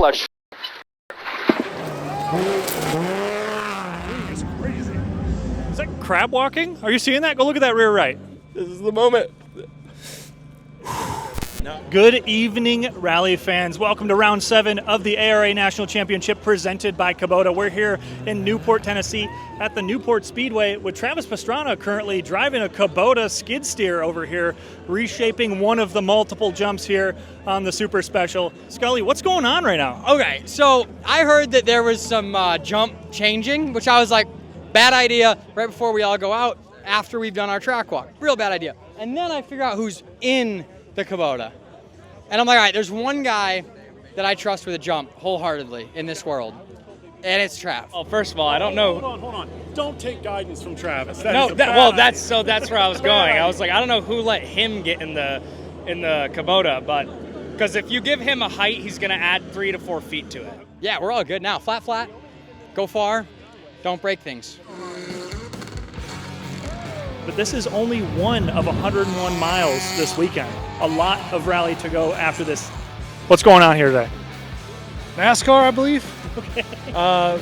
flush. It's crazy. Is that crab walking? Are you seeing that? Go look at that rear right. This is the moment. Good evening, rally fans. Welcome to round 7 of the ARA National Championship presented by Kubota. We're here in Newport, Tennessee at the Newport Speedway with Travis Pastrana currently driving a Kubota skid steer over here, reshaping one of the multiple jumps here on the Super Special. Scully, what's going on right now? Okay, so I heard that there was some jump changing, which I was like, bad idea right before we all go out after we've done our track walk. Real bad idea. And then I figure out who's in the Kubota. And I'm like, all right, there's one guy that I trust with a jump wholeheartedly in this world, and it's Trav. Oh, first of all, I don't know. Hold on. Don't take guidance from Travis. That's where I was going. I was like, I don't know who let him get in the Kubota, but because if you give him a height, he's going to add 3 to 4 feet to it. Yeah, we're all good now. Flat, go far, don't break things. But this is only one of 101 miles this weekend. A lot of rally to go after this. What's going on here today? NASCAR, I believe. Okay.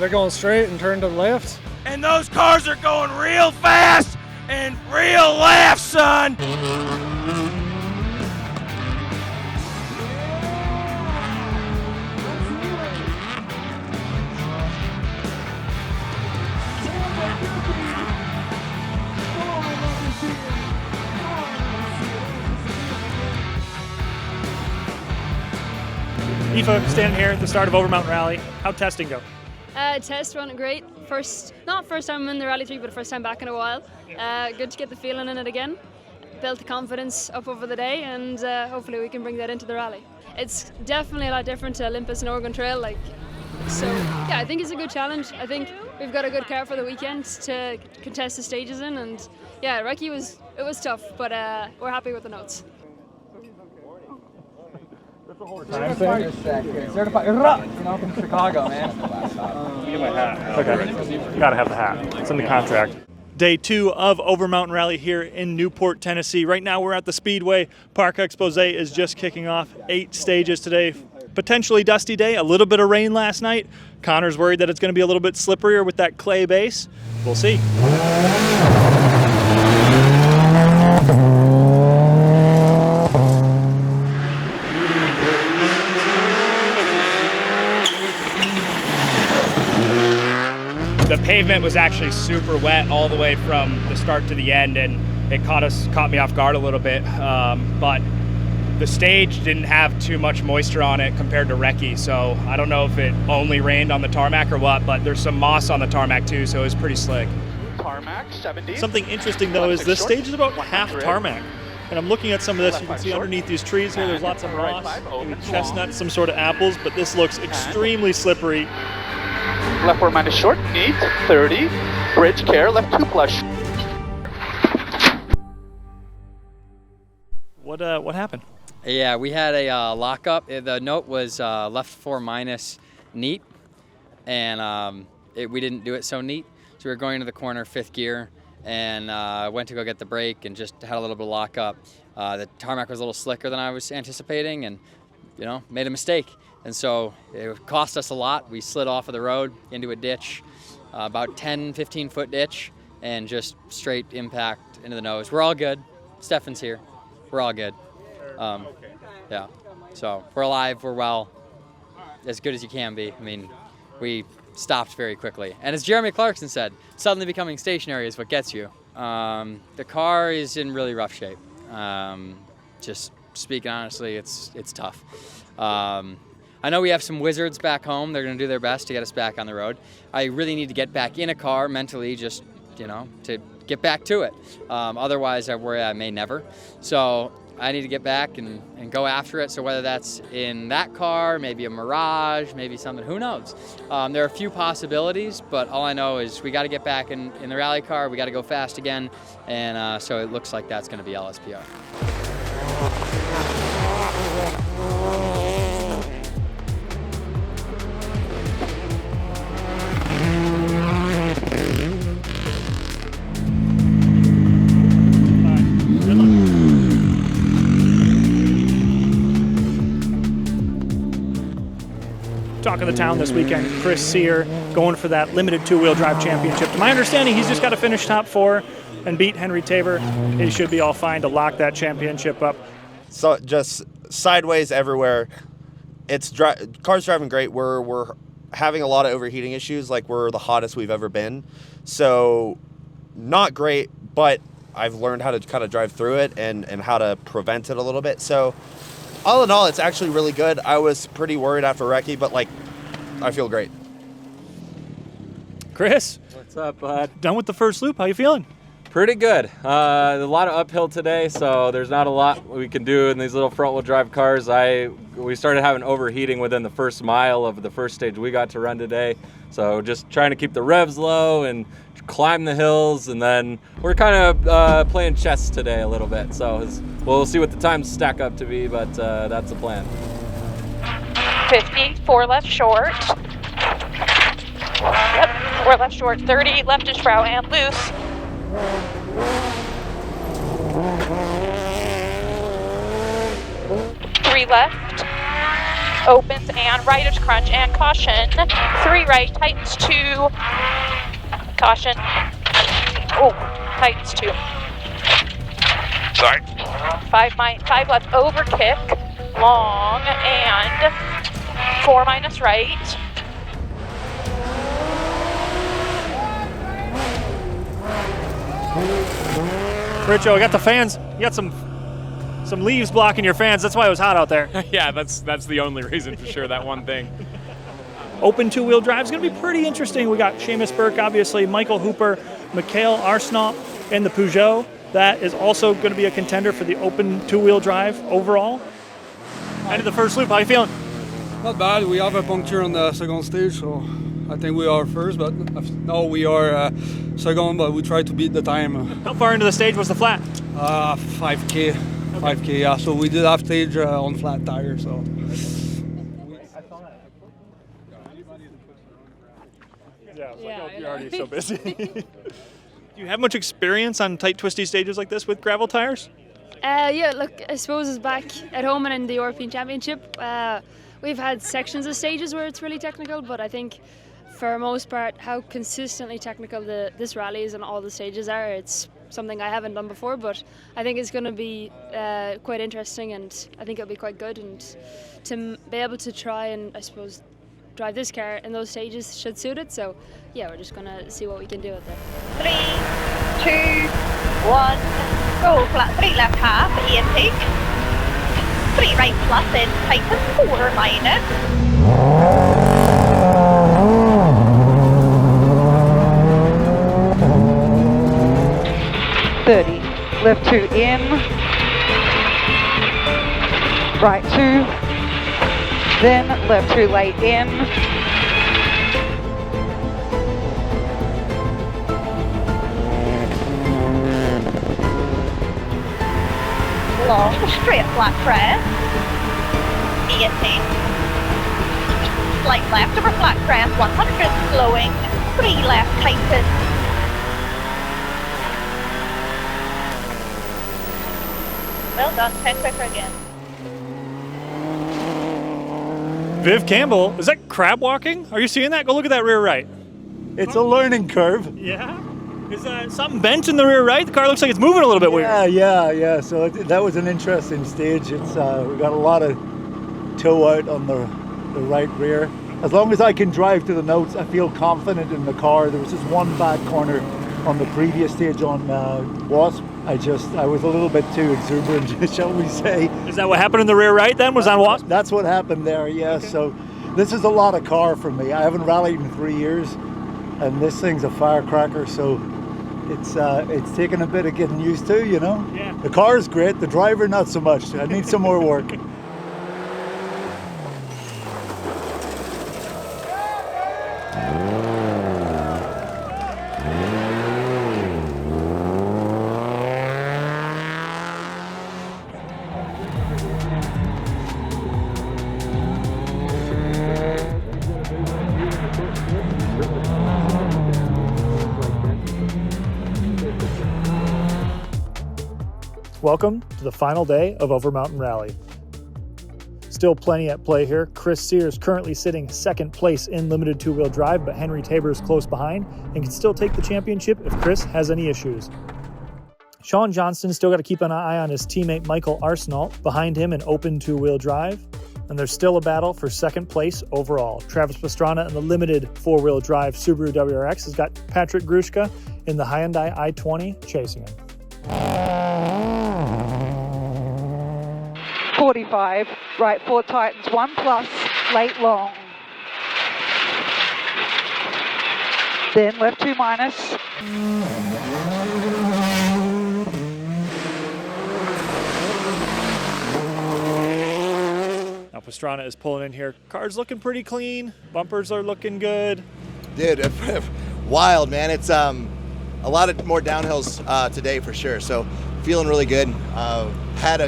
They're going straight and turn to the left. And those cars are going real fast and real left, son. Aoife, standing here at the start of Overmountain Rally. How'd testing go? Test went great. Not first time I'm in the Rally 3, but first time back in a while. Good to get the feeling in it again. Built the confidence up over the day, and hopefully we can bring that into the rally. It's definitely a lot different to Olympus and Oregon Trail. So yeah, I think it's a good challenge. I think we've got a good car for the weekend to contest the stages in, and yeah, Recce was tough, but we're happy with the notes. Certified from Chicago, man. Get my hat. Okay. You gotta have the hat. It's in the contract. Day 2 of Overmountain Rally here in Newport, Tennessee. Right now we're at the Speedway. Park Expose is just kicking off. 8 stages today. Potentially dusty day. A little bit of rain last night. Connor's worried that it's going to be a little bit slipperier with that clay base. We'll see. The pavement was actually super wet all the way from the start to the end, and it caught me off guard a little bit. But the stage didn't have too much moisture on it compared to Recce, so I don't know if it only rained on the tarmac or what, but there's some moss on the tarmac too, so it was pretty slick. Tarmac 70. Something interesting though is this stage is about half tarmac. And I'm looking at some of this, you can see underneath these trees here, there's lots of moss, maybe chestnuts, some sort of apples, but this looks extremely slippery. Left 4 minus short, neat, 30. Bridge care, left 2 flush. What happened? Yeah, we had a lockup. The note was left 4 minus neat, and we didn't do it so neat. So we were going into the corner, 5th gear, and went to go get the brake and just had a little bit of lockup. The tarmac was a little slicker than I was anticipating, and made a mistake. And so it cost us a lot. We slid off of the road into a ditch, about 10, 15-foot ditch, and just straight impact into the nose. We're all good. Stefan's here. We're all good. Yeah. So we're alive. We're well. As good as you can be. I mean, we stopped very quickly. And as Jeremy Clarkson said, suddenly becoming stationary is what gets you. The car is in really rough shape. Just speaking honestly, it's tough. I know we have some wizards back home. They're going to do their best to get us back on the road. I really need to get back in a car mentally, just, to get back to it. Otherwise, I worry I may never. So I need to get back and go after it. So whether that's in that car, maybe a Mirage, maybe something, who knows? There are a few possibilities, but all I know is we got to get back in the rally car. We got to go fast again. And so it looks like that's going to be LSPR. talk of the town this weekend. Chris Sear going for that limited two-wheel drive championship. To my understanding, he's just got to finish top 4 and beat Henry Tabor. He should be all fine to lock that championship up. So just sideways everywhere. Car's driving great. We're having a lot of overheating issues. Like, we're the hottest we've ever been. So not great, but I've learned how to kind of drive through it and how to prevent it a little bit. So all in all, it's actually really good. I was pretty worried after Recce, but like, I feel great. Chris, what's up, bud? Done with the first loop. How you feeling? Pretty good. A lot of uphill today, so there's not a lot we can do in these little front-wheel drive cars. We started having overheating within the first mile of the first stage we got to run today. So just trying to keep the revs low and climb the hills, and then we're kind of playing chess today a little bit. So we'll see what the times stack up to be, but that's the plan. 50, 4 left short. Yep, 4 left short, 30 left is Shroud and loose. 3 left, opens and right is crunch and caution. 3 right, tightens 2, caution. Oh, tightens 2. Sorry. 5 left, over kick, long, and 4 minus right. Richo, I got the fans. You got some leaves blocking your fans. That's why it was hot out there. Yeah, that's the only reason for sure, that one thing. Open two-wheel drive is going to be pretty interesting. We got Seamus Burke, obviously, Michael Hooper, Mikhail Arsenault, and the Peugeot. That is also going to be a contender for the open two-wheel drive overall. End of the first loop. How you feeling? Not bad. We have a puncture on the second stage, so I think we are first, but no, we are second, but we try to beat the time. How far into the stage was the flat? 5K. Okay. 5K, yeah. So we did have stage on flat tire, so. You're already so busy. Do you have much experience on tight, twisty stages like this with gravel tires? Yeah, look, I suppose it's back at home and in the European Championship. We've had sections of stages where it's really technical, but I think for the most part, how consistently technical this rally is and all the stages are, it's something I haven't done before, but I think it's going to be quite interesting, and I think it'll be quite good, and to be able to try and, I suppose, drive this car in those stages should suit it. So yeah, we're just going to see what we can do with it. 3, 2, 1, go flat, 3 left half, intake. 3 right plus in, tighten, 4 minus. 30, left 2 in, right 2, then left 2 late in. Long, straight flat crest, 18, slight left over flat crest, 100 slowing, 3 left tighten. Well done, 10 quicker again. Viv Campbell, is that crab walking? Are you seeing that? Go look at that rear right. It's a learning curve. Yeah? Is something bent in the rear right? The car looks like it's moving a little bit weird. Yeah. So that was an interesting stage. It's we got a lot of toe out on the right rear. As long as I can drive to the notes, I feel confident in the car. There was just one bad corner on the previous stage on Wasp. I was a little bit too exuberant, shall we say. Is that what happened in the rear right then? Was on Wasp? That's what happened there, yeah. Okay. So this is a lot of car for me. I haven't rallied in 3 years, and this thing's a firecracker, so it's taken a bit of getting used to, you know? Yeah. The car is great, the driver not so much. I need some more work. Welcome to the final day of Overmountain Rally. Still plenty at play here. Chris Sears currently sitting second place in limited two-wheel drive, but Henry Tabor is close behind and can still take the championship if Chris has any issues. Sean Johnston still got to keep an eye on his teammate Michael Arsenault behind him in open two-wheel drive. And there's still a battle for second place overall. Travis Pastrana in the limited four-wheel drive Subaru WRX has got Patrick Gruszka in the Hyundai i20 chasing him. 45, right 4 tightens, 1 plus, late long. Then left 2 minus. Now Pastrana is pulling in here. Car's looking pretty clean. Bumpers are looking good. Dude, wild, man. It's a lot of more downhills today for sure. So feeling really good. Had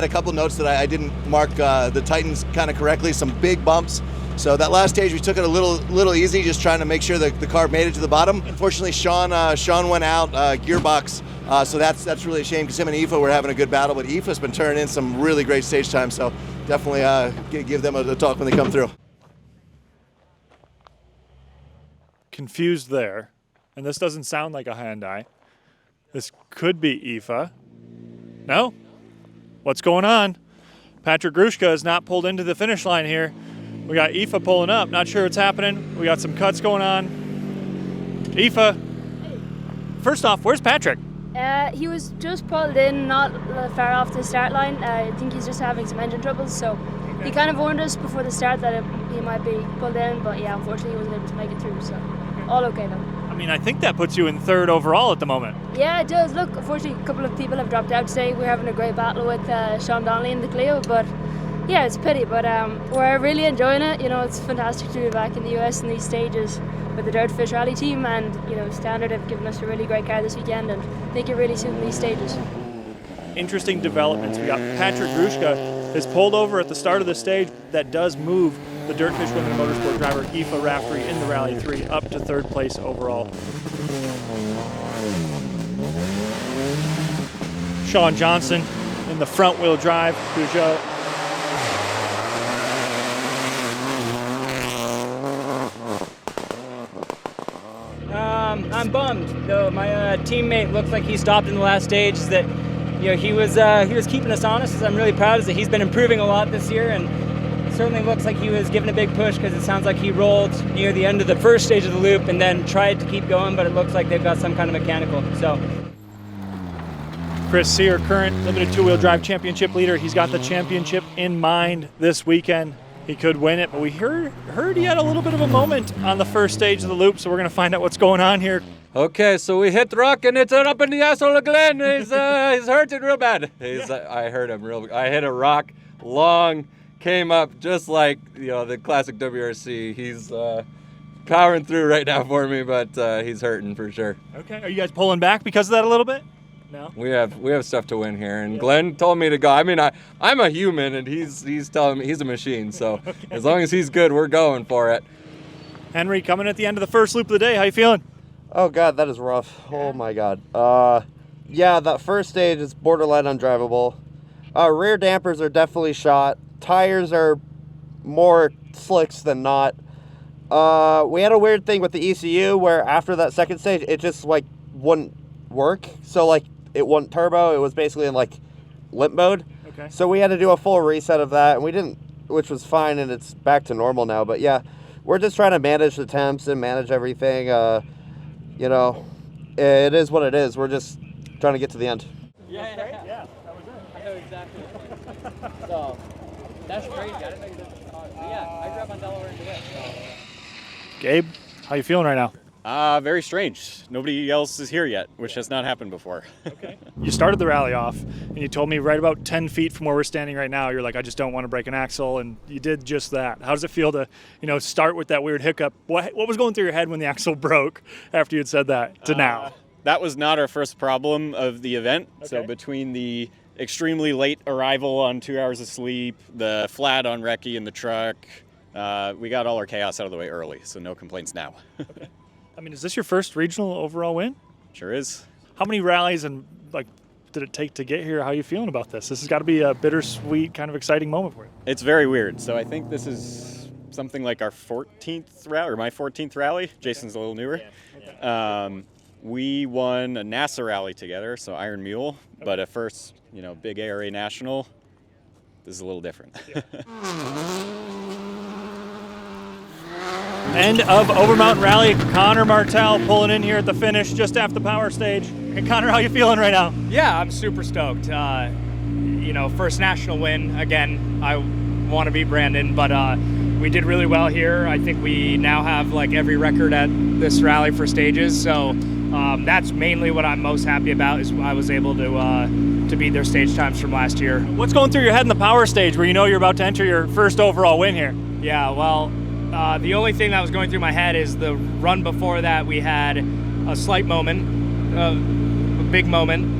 a couple notes that I didn't mark the Titans kind of correctly. Some big bumps. So that last stage we took it a little easy, just trying to make sure that the car made it to the bottom. Unfortunately, Sean went out gearbox. So that's really a shame because him and Aoife were having a good battle. But Aoife's been turning in some really great stage time. So definitely give them a talk when they come through. Confused there. And this doesn't sound like a Hyundai. This could be Aoife. No? What's going on? Patrick Gruszka is not pulled into the finish line here. We got Aoife pulling up. Not sure what's happening. We got some cuts going on. Aoife. First off, where's Patrick? He was just pulled in, not far off the start line. I think he's just having some engine troubles, so he kind of warned us before the start that he might be pulled in, but yeah, unfortunately he wasn't able to make it through, so all okay though. I mean, I think that puts you in third overall at the moment. Yeah, it does. Look, unfortunately a couple of people have dropped out today. We're having a great battle with Sean Donnelly in the Clio, but yeah, it's a pity, but we're really enjoying it. You know, it's fantastic to be back in the US in these stages with the Dirtfish Rally team, and you know, Standard have given us a really great car this weekend, and I think it really suits these stages. Interesting developments. We got Patrick Gruszka is pulled over at the start of the stage. That does move the Dirtfish Women Motorsport driver Aoife Raftery in the Rally 3 up to third place overall. Sean Johnson in the front wheel drive Peugeot. I'm bummed, though. My teammate looks like he stopped in the last stage. That, you know, he was keeping us honest. I'm really proud of that he's been improving a lot this year, and it certainly looks like he was given a big push because it sounds like he rolled near the end of the first stage of the loop and then tried to keep going, but it looks like they've got some kind of mechanical. So. Chris Sear, current limited two-wheel drive championship leader. He's got the championship in mind this weekend. He could win it, but we heard he had a little bit of a moment on the first stage of the loop, so we're going to find out what's going on here. Okay, so we hit rock and it's up in the asshole of Glenn. He's hurting real bad. I heard him real. I hit a rock long, came up just like, you know, the classic WRC. He's powering through right now for me, but he's hurting for sure. Okay, are you guys pulling back because of that a little bit? No. We have stuff to win here, and yeah. Glenn told me to go. I mean, I'm a human, and he's telling me he's a machine. So okay. As long as he's good, we're going for it. Henry, coming at the end of the first loop of the day, how you feeling? Oh God, that is rough. Oh my God. Yeah, that first stage is borderline undrivable. Rear dampers are definitely shot. Tires are more slicks than not. We had a weird thing with the ECU where after that second stage, it just like wouldn't work. So like it wouldn't turbo. It was basically in like limp mode. Okay. So we had to do a full reset of that, and we didn't, which was fine, and it's back to normal now. But yeah, we're just trying to manage the temps and manage everything. You know, it is what it is. We're just trying to get to the end. Yeah, that was it. I know exactly. So that's crazy. I didn't know you did this car. Yeah, I grew up on Delaware and DeWitt. So. Gabe, how you feeling right now? Very strange. Nobody else is here yet, which has not happened before. Okay. You started the rally off, and you told me right about 10 feet from where we're standing right now, you're like, I just don't want to break an axle, and you did just that. How does it feel to, you know, start with that weird hiccup? What was going through your head when the axle broke after you had said that to now? That was not our first problem of the event. Okay. So between the extremely late arrival on 2 hours of sleep, the flat on recce in the truck, we got all our chaos out of the way early, so no complaints now. Okay. I mean, is this your first regional overall win? Sure is. How many rallies and like did it take to get here? How are you feeling about this? This has got to be a bittersweet, kind of exciting moment for you. It's very weird. So I think this is something like our 14th rally, or my 14th rally. Jason's a little newer. We won a NASA rally together, so Iron Mule, but at first, big ARA National, this is a little different. End of Overmountain Rally. Connor Martell pulling in here at the finish just after the power stage. Hey, Connor, how you feeling right now? Yeah, I'm super stoked. First national win. Again, I want to beat Brandon, but we did really well here. I think we now have like every record at this rally for stages, so that's mainly what I'm most happy about, is I was able to beat their stage times from last year. What's going through your head in the power stage where you're about to enter your first overall win here? Yeah, well, the only thing that was going through my head is the run before that we had a slight moment, a big moment.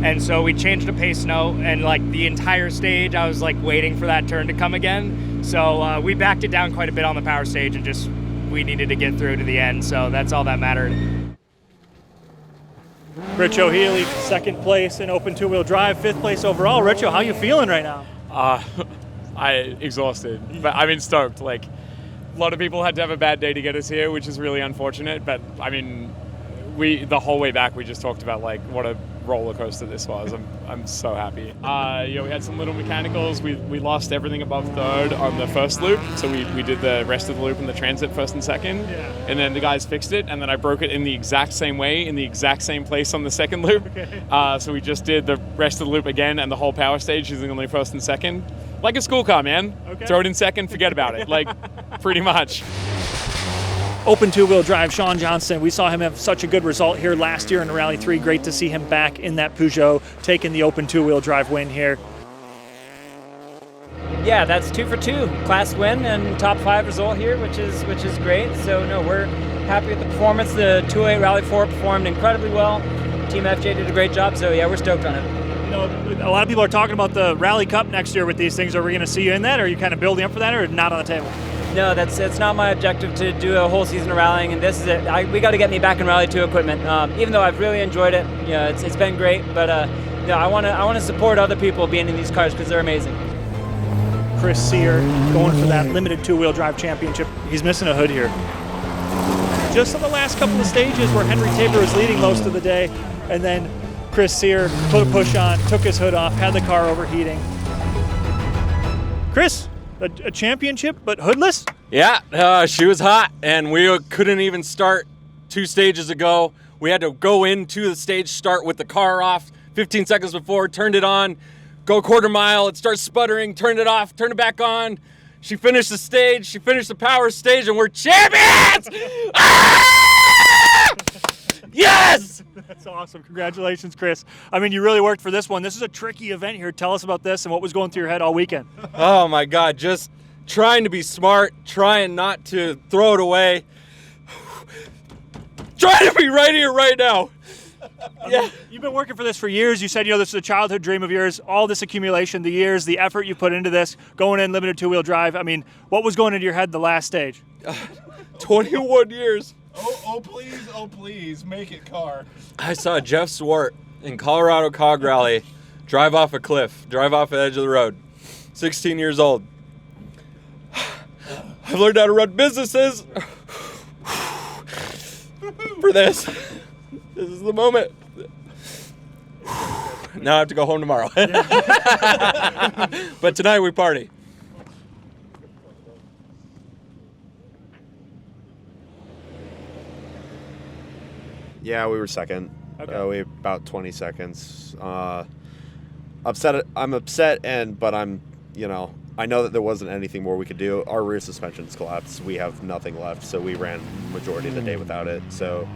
And so we changed to pace note, and like the entire stage, I was like waiting for that turn to come again. So we backed it down quite a bit on the power stage, and we needed to get through to the end. So that's all that mattered. Rich O'Healy, second place in open two-wheel drive, fifth place overall. Richo, how you feeling right now? Exhausted, but I mean stoked. Like, a lot of people had to have a bad day to get us here, which is really unfortunate. But I mean, the whole way back, we just talked about like what a roller coaster this was. I'm so happy. We had some little mechanicals. We lost everything above third on the first loop, so we did the rest of the loop in the transit first and second, and then the guys fixed it, and then I broke it in the exact same way in the exact same place on the second loop. So we just did the rest of the loop again and the whole power stage using only first and second, like a school car, man. Throw it in second, forget about it, like pretty much. Open two-wheel drive, Sean Johnston. We saw him have such a good result here last year in Rally 3. Great to see him back in that Peugeot, taking the open two-wheel drive win here. Yeah, that's 2 for 2. Class win and top 5 result here, which is great. So no, we're happy with the performance. The 208 Rally 4 performed incredibly well. Team FJ did a great job, so yeah, we're stoked on it. A lot of people are talking about the Rally Cup next year with these things. Are we going to see you in that? Are you kind of building up for that, or not on the table? No, it's not my objective to do a whole season of rallying, and this is it. We got to get me back in Rally 2 equipment. Even though I've really enjoyed it, it's been great. But I want to support other people being in these cars because they're amazing. Chris Sear going for that limited two-wheel drive championship. He's missing a hood here. Just on the last couple of stages where Henry Tabor was leading most of the day, and then Chris Sear put a push on, took his hood off, had the car overheating. Chris, a championship, but hoodless? Yeah, she was hot, and we couldn't even start 2 stages ago. We had to go into the stage, start with the car off 15 seconds before, turned it on, go a quarter mile, it starts sputtering, turned it off, turned it back on. She finished the stage, she finished the power stage, and we're champions! Yes! That's awesome. Congratulations, Chris. I mean, you really worked for this one. This is a tricky event here. Tell us about this and what was going through your head all weekend. Oh, my God. Just trying to be smart, trying not to throw it away. Trying to be right here, right now. Yeah. You've been working for this for years. You said, this is a childhood dream of yours. All this accumulation, the years, the effort you put into this, going in limited two-wheel drive. I mean, what was going into your head the last stage? 21 years. Oh, please, make it car. I saw Jeff Swart in Colorado Cog Rally drive off a cliff, drive off the edge of the road. 16 years old. I've learned how to run businesses for this. This is the moment. Now I have to go home tomorrow. But tonight we party. Yeah, we were second. Okay. We about 20 seconds. Upset. I'm upset, but I'm, I know that there wasn't anything more we could do. Our rear suspension's collapsed. We have nothing left, so we ran majority of the day without it. So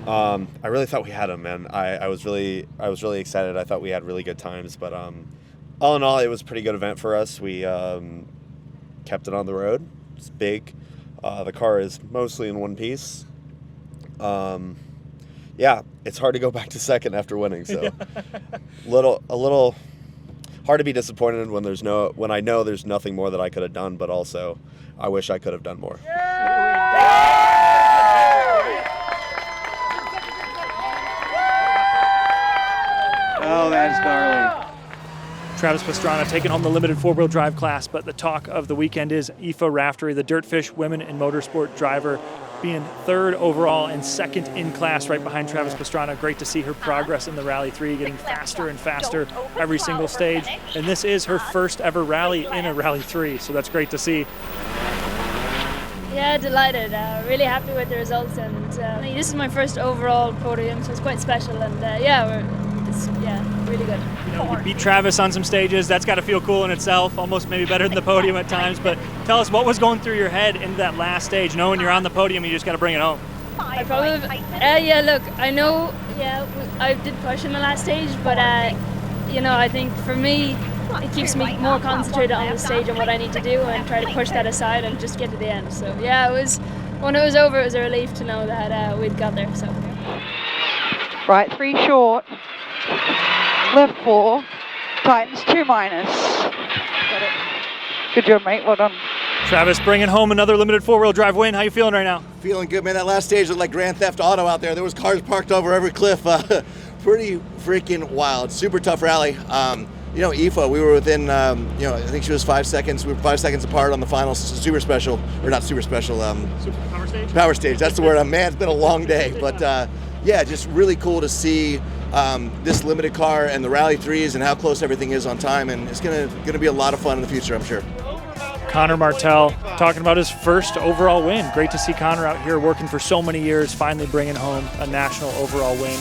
I really thought we had him, man. I was really excited. I thought we had really good times, but all in all, it was a pretty good event for us. We kept it on the road. It's big. The car is mostly in one piece. Yeah, it's hard to go back to second after winning. So a little hard to be disappointed when I know there's nothing more that I could have done, but also I wish I could have done more. Oh, that's gnarly. Travis Pastrana taking home the limited four-wheel drive class, but the talk of the weekend is Aoife Raftery, the Dirtfish Women in Motorsport driver, being third overall and second in class right behind Travis Pastrana. Great to see her progress in the Rally 3, getting faster and faster every single stage. And this is her first ever rally in a Rally 3, so that's great to see. Yeah, delighted. Really happy with the results, and this is my first overall podium, so it's quite special. And it's really good. You know, you beat Travis on some stages. That's got to feel cool in itself. Almost maybe better than the podium at times. But tell us, what was going through your head into that last stage, knowing you're on the podium, you just got to bring it home. I probably, look, I know, I did push in the last stage, but I think for me, it keeps me more concentrated on the stage and what I need to do, and try to push that aside and just get to the end. So yeah, when it was over, it was a relief to know that we'd got there. So Right 3 short. Left 4. Tightens 2 minus. Got it. Good job, mate. Well done. Travis bringing home another limited four-wheel drive win. How you feeling right now? Feeling good, man. That last stage looked like Grand Theft Auto out there. There was cars parked over every cliff. Pretty freaking wild. Super tough rally. Aoife, we were within, I think she was 5 seconds. We were 5 seconds apart on the final super special, or not super special. Power stage? Power stage, that's the word. Man, it's been a long day. But just really cool to see this limited car and the Rally 3s and how close everything is on time. And it's gonna be a lot of fun in the future, I'm sure. Connor Martell talking about his first overall win. Great to see Connor out here working for so many years, finally bringing home a national overall win.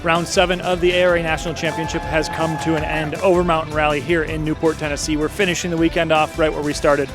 Round 7 of the ARA National Championship has come to an end. Overmountain Rally here in Newport, Tennessee. We're finishing the weekend off right where we started